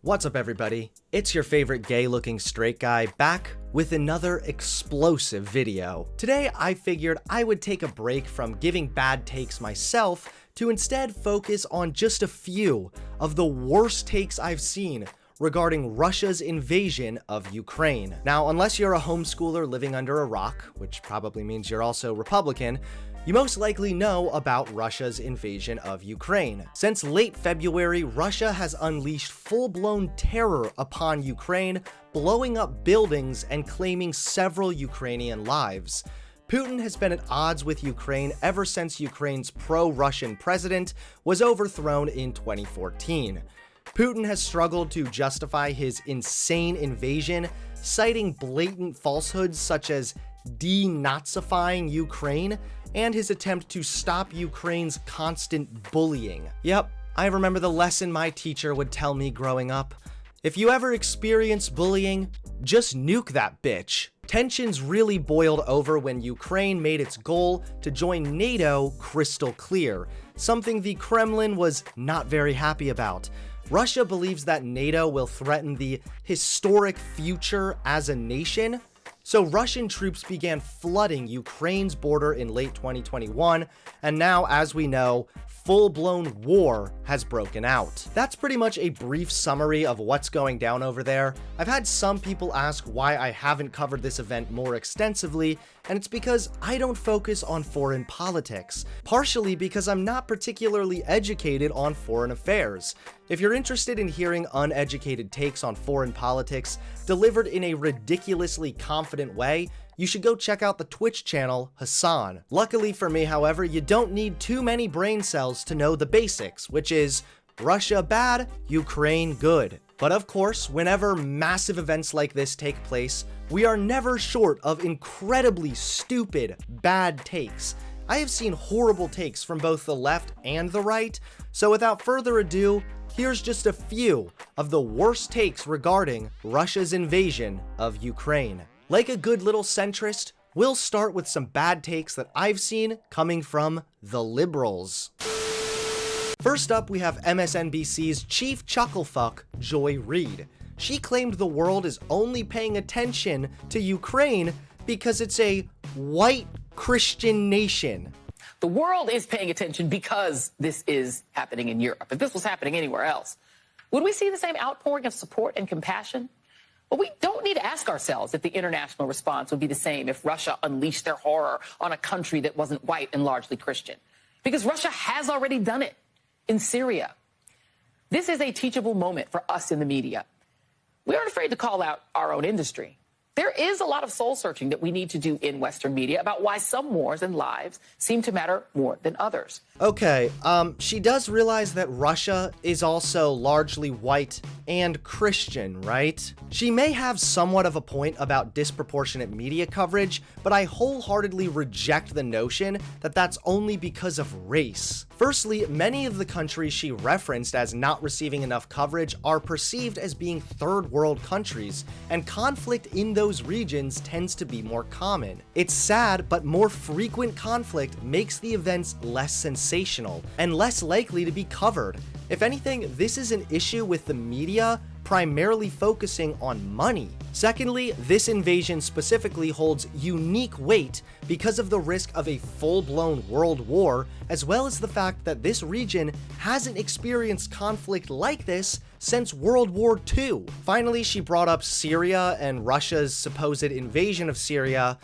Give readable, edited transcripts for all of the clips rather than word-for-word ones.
What's up, everybody? It's your favorite gay-looking straight guy back with another explosive video. Today, I figured I would take a break from giving bad takes myself to instead focus on just a few of the worst takes I've seen regarding Russia's invasion of Ukraine. Now, unless you're a homeschooler living under a rock, which probably means you're also Republican, you most likely know about Russia's invasion of Ukraine. Since late February, Russia has unleashed full-blown terror upon Ukraine, blowing up buildings and claiming several Ukrainian lives. Putin has been at odds with Ukraine ever since Ukraine's pro-Russian president was overthrown in 2014. Putin has struggled to justify his insane invasion, citing blatant falsehoods such as denazifying Ukraine and his attempt to stop Ukraine's constant bullying. Yep, I remember the lesson my teacher would tell me growing up. If you ever experience bullying, just nuke that bitch. Tensions really boiled over when Ukraine made its goal to join NATO crystal clear, something the Kremlin was not very happy about. Russia believes that NATO will threaten the historic future as a nation, so Russian troops began flooding Ukraine's border in late 2021, and now, as we know, full-blown war has broken out. That's pretty much a brief summary of what's going down over there. I've had some people ask why I haven't covered this event more extensively, and it's because I don't focus on foreign politics, partially because I'm not particularly educated on foreign affairs. If you're interested in hearing uneducated takes on foreign politics delivered in a ridiculously confident way, you should go check out the Twitch channel Hassan. Luckily for me, however, you don't need too many brain cells to know the basics, which is Russia bad, Ukraine good. But of course, whenever massive events like this take place, we are never short of incredibly stupid, bad takes. I have seen horrible takes from both the left and the right, so without further ado, here's just a few of the worst takes regarding Russia's invasion of Ukraine. Like a good little centrist, we'll start with some bad takes that I've seen coming from the liberals. First up, we have MSNBC's chief chucklefuck, Joy Reid. She claimed the world is only paying attention to Ukraine because it's a white Christian nation. The world is paying attention because this is happening in Europe. If this was happening anywhere else, would we see the same outpouring of support and compassion? But we don't need to ask ourselves if the international response would be the same if Russia unleashed their horror on a country that wasn't white and largely Christian. Because Russia has already done it in Syria. This is a teachable moment for us in the media. We aren't afraid to call out our own industry. There is a lot of soul searching that we need to do in Western media about why some wars and lives seem to matter more than others. Okay, she does realize that Russia is also largely white and Christian, right? She may have somewhat of a point about disproportionate media coverage, but I wholeheartedly reject the notion that that's only because of race. Firstly, many of the countries she referenced as not receiving enough coverage are perceived as being third world countries, and conflict in those regions tends to be more common. It's sad, but more frequent conflict makes the events less sensational and less likely to be covered. If anything, this is an issue with the media primarily focusing on money. Secondly, this invasion specifically holds unique weight because of the risk of a full-blown world war, as well as the fact that this region hasn't experienced conflict like this since World War II. Finally, she brought up Syria and Russia's supposed invasion of Syria.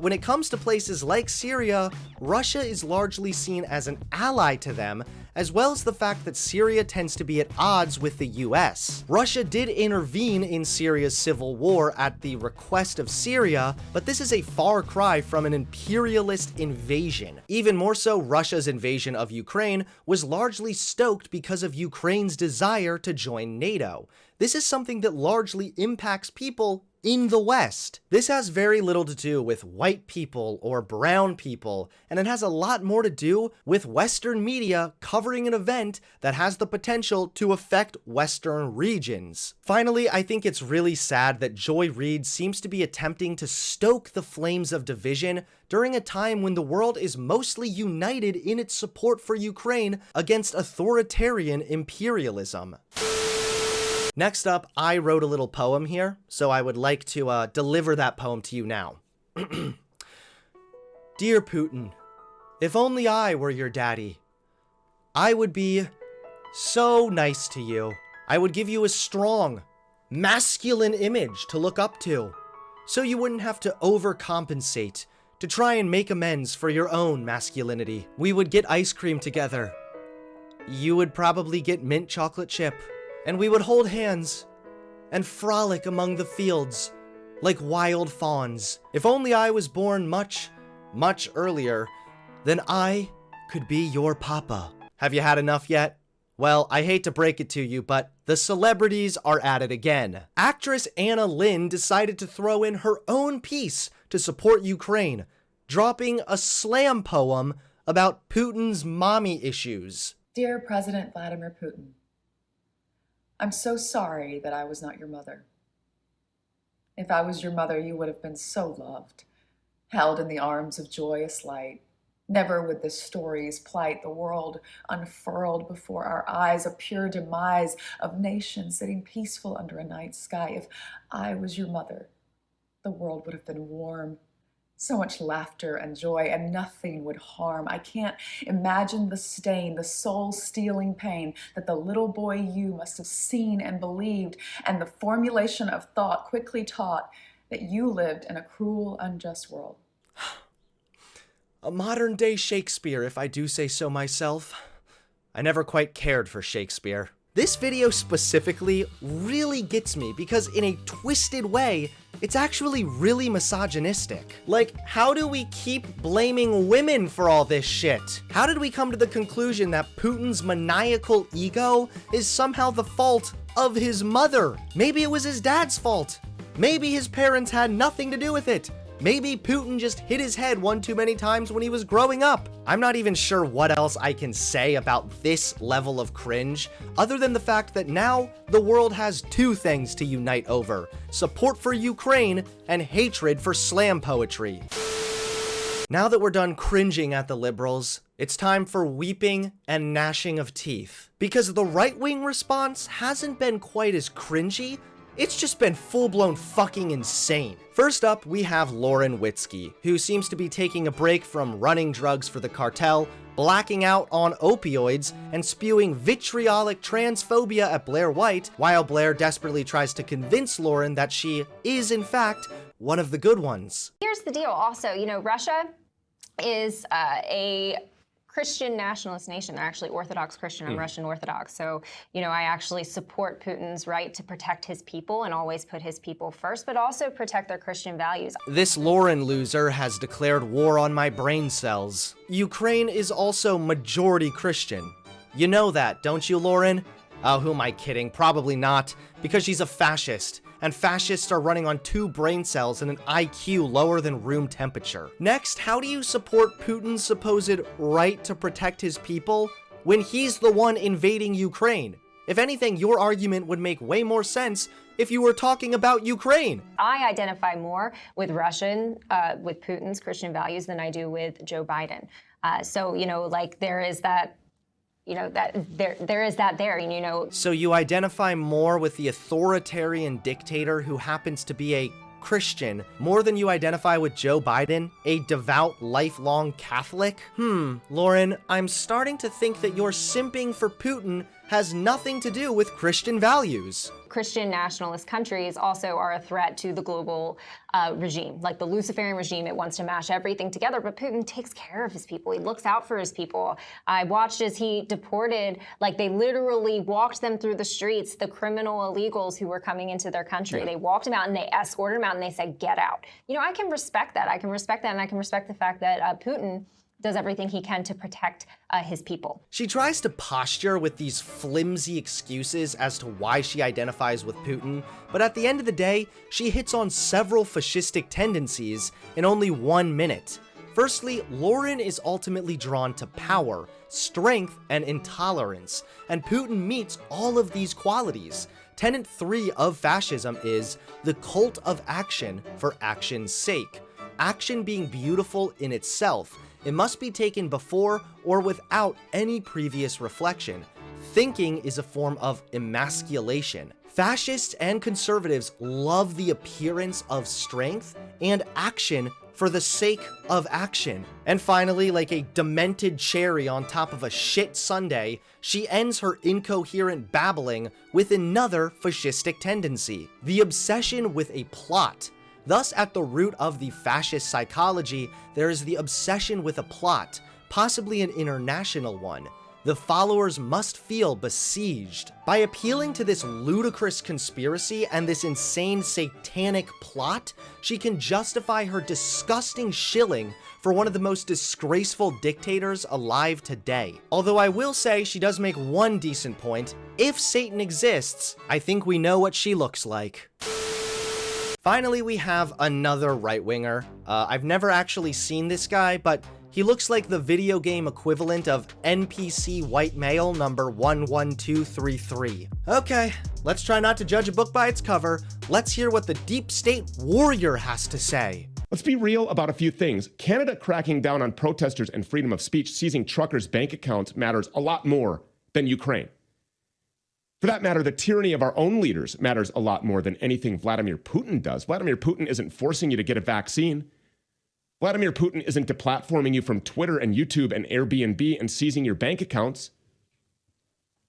When it comes to places like Syria, Russia is largely seen as an ally to them, as well as the fact that Syria tends to be at odds with the US. Russia did intervene in Syria's civil war at the request of Syria, but this is a far cry from an imperialist invasion. Even more so, Russia's invasion of Ukraine was largely stoked because of Ukraine's desire to join NATO. This is something that largely impacts people in the West. This has very little to do with white people or brown people, and it has a lot more to do with Western media covering an event that has the potential to affect Western regions. Finally, I think it's really sad that Joy Reid seems to be attempting to stoke the flames of division during a time when the world is mostly united in its support for Ukraine against authoritarian imperialism. Next up, I wrote a little poem here, so I would like to deliver that poem to you now. Dear Putin, if only I were your daddy, I would be so nice to you. I would give you a strong, masculine image to look up to, so you wouldn't have to overcompensate to try and make amends for your own masculinity. We would get ice cream together. You would probably get mint chocolate chip, and we would hold hands and frolic among the fields like wild fawns. If only I was born much, much earlier, then I could be your papa. Have you had enough yet? Well, I hate to break it to you, but the celebrities are at it again. Actress Anna Lynn decided to throw in her own piece to support Ukraine, dropping a slam poem about Putin's mommy issues. Dear President Vladimir Putin, I'm so sorry that I was not your mother. If I was your mother, you would have been so loved, held in the arms of joyous light. Never would the stories plight the world unfurled before our eyes, a pure demise of nations sitting peaceful under a night sky. If I was your mother, the world would have been warm. So much laughter and joy, and nothing would harm. I can't imagine the stain, the soul-stealing pain that the little boy you must have seen and believed, and the formulation of thought quickly taught that you lived in a cruel, unjust world. A modern-day Shakespeare, if I do say so myself. I never quite cared for Shakespeare. This video specifically really gets me because in a twisted way, it's actually really misogynistic. Like, how do we keep blaming women for all this shit? How did we come to the conclusion that Putin's maniacal ego is somehow the fault of his mother? Maybe it was his dad's fault. Maybe his parents had nothing to do with it. Maybe Putin just hit his head one too many times when he was growing up. I'm not even sure what else I can say about this level of cringe, other than the fact that now the world has two things to unite over: support for Ukraine and hatred for slam poetry. Now that we're done cringing at the liberals, it's time for weeping and gnashing of teeth. Because the right-wing response hasn't been quite as cringy, it's just been full-blown fucking insane. First up, we have Lauren Witzke, who seems to be taking a break from running drugs for the cartel, blacking out on opioids, and spewing vitriolic transphobia at Blair White, while Blair desperately tries to convince Lauren that she is, in fact, one of the good ones. Here's the deal also, Russia is a Christian nationalist nation. They're actually Orthodox Christian. I'm Russian Orthodox. So, I actually support Putin's right to protect his people and always put his people first, but also protect their Christian values. This Lauren loser has declared war on my brain cells. Ukraine is also majority Christian. You know that, don't you, Lauren? Oh, who am I kidding? Probably not, because she's a fascist. And fascists are running on 2 brain cells and an IQ lower than room temperature. Next, how do you support Putin's supposed right to protect his people when he's the one invading Ukraine? If anything, your argument would make way more sense if you were talking about Ukraine. I identify more with with Putin's Christian values than I do with Joe Biden. So, there is that. There is that there. So you identify more with the authoritarian dictator who happens to be a Christian more than you identify with Joe Biden, a devout, lifelong Catholic? Lauren, I'm starting to think that your simping for Putin has nothing to do with Christian values. Christian nationalist countries also are a threat to the global regime. Like the Luciferian regime, it wants to mash everything together, but Putin takes care of his people. He looks out for his people. I watched as he deported, they literally walked them through the streets, the criminal illegals who were coming into their country. Yeah. They walked them out and they escorted them out and they said, get out. I can respect that. I can respect that, and I can respect the fact that Putin does everything he can to protect his people. She tries to posture with these flimsy excuses as to why she identifies with Putin, but at the end of the day, she hits on several fascistic tendencies in only 1 minute. Firstly, Lauren is ultimately drawn to power, strength, and intolerance, and Putin meets all of these qualities. Tenet 3 of fascism is the cult of action for action's sake. Action being beautiful in itself, it must be taken before or without any previous reflection. Thinking is a form of emasculation. Fascists and conservatives love the appearance of strength and action for the sake of action. And finally, like a demented cherry on top of a shit sundae, she ends her incoherent babbling with another fascistic tendency: the obsession with a plot. Thus, at the root of the fascist psychology, there is the obsession with a plot, possibly an international one. The followers must feel besieged. By appealing to this ludicrous conspiracy and this insane satanic plot, she can justify her disgusting shilling for one of the most disgraceful dictators alive today. Although I will say she does make one decent point: if Satan exists, I think we know what she looks like. Finally, we have another right-winger. I've never actually seen this guy, but he looks like the video game equivalent of NPC white male number 11233. Okay, let's try not to judge a book by its cover. Let's hear what the deep state warrior has to say. Let's be real about a few things. Canada cracking down on protesters and freedom of speech, seizing truckers' bank accounts matters a lot more than Ukraine. For that matter, the tyranny of our own leaders matters a lot more than anything Vladimir Putin does. Vladimir Putin isn't forcing you to get a vaccine. Vladimir Putin isn't deplatforming you from Twitter and YouTube and Airbnb and seizing your bank accounts.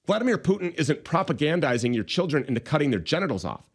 Vladimir Putin isn't propagandizing your children into cutting their genitals off.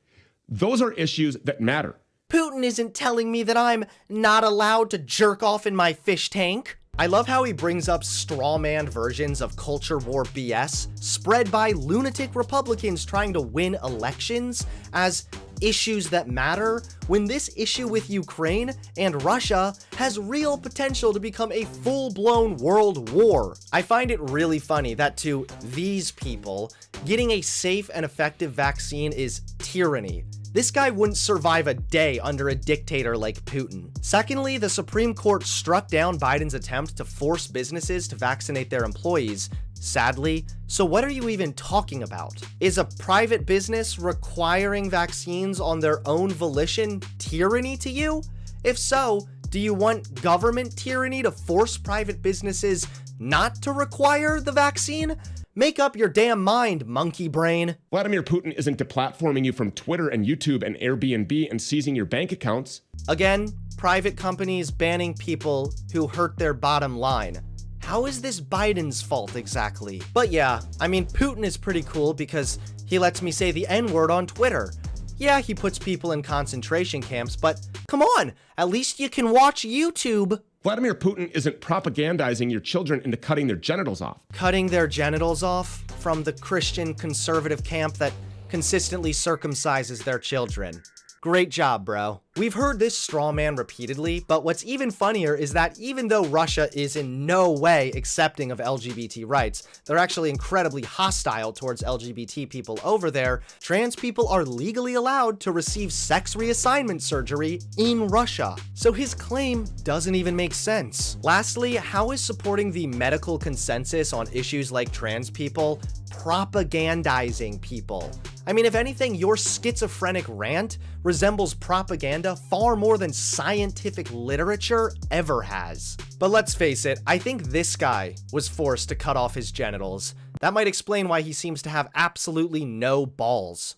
Those are issues that matter. Putin isn't telling me that I'm not allowed to jerk off in my fish tank. I love how he brings up straw man versions of culture war BS spread by lunatic Republicans trying to win elections as issues that matter, when this issue with Ukraine and Russia has real potential to become a full-blown world war. I find it really funny that to these people, getting a safe and effective vaccine is tyranny. This guy wouldn't survive a day under a dictator like Putin. Secondly, the Supreme Court struck down Biden's attempt to force businesses to vaccinate their employees, sadly. So what are you even talking about? Is a private business requiring vaccines on their own volition tyranny to you? If so, do you want government tyranny to force private businesses not to require the vaccine? Make up your damn mind, monkey brain. Vladimir Putin isn't deplatforming you from Twitter and YouTube and Airbnb and seizing your bank accounts. Again, private companies banning people who hurt their bottom line. How is this Biden's fault exactly? But yeah, I mean, Putin is pretty cool because he lets me say the N-word on Twitter. Yeah, he puts people in concentration camps, but come on, at least you can watch YouTube. Vladimir Putin isn't propagandizing your children into cutting their genitals off. Cutting their genitals off from the Christian conservative camp that consistently circumcises their children. Great job, bro. We've heard this straw man repeatedly, but what's even funnier is that even though Russia is in no way accepting of LGBT rights, they're actually incredibly hostile towards LGBT people over there, trans people are legally allowed to receive sex reassignment surgery in Russia. So his claim doesn't even make sense. Lastly, how is supporting the medical consensus on issues like trans people propagandizing people? I mean, if anything, your schizophrenic rant resembles propaganda far more than scientific literature ever has. But let's face it, I think this guy was forced to cut off his genitals. That might explain why he seems to have absolutely no balls.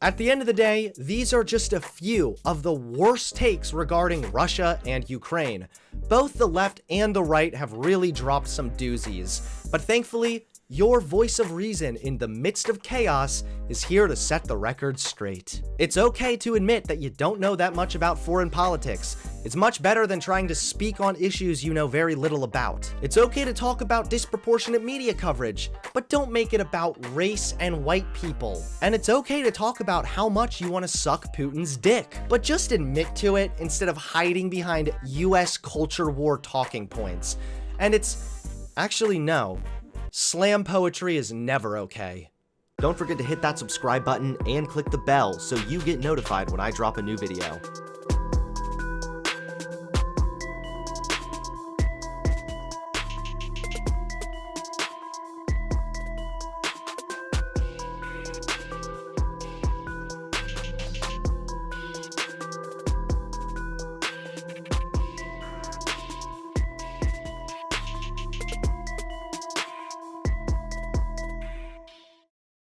At the end of the day, these are just a few of the worst takes regarding Russia and Ukraine. Both the left and the right have really dropped some doozies, but thankfully, your voice of reason in the midst of chaos is here to set the record straight. It's okay to admit that you don't know that much about foreign politics. It's much better than trying to speak on issues you know very little about. It's okay to talk about disproportionate media coverage, but don't make it about race and white people. And it's okay to talk about how much you want to suck Putin's dick, but just admit to it instead of hiding behind US culture war talking points. And it's actually no. Slam poetry is never okay. Don't forget to hit that subscribe button and click the bell so you get notified when I drop a new video.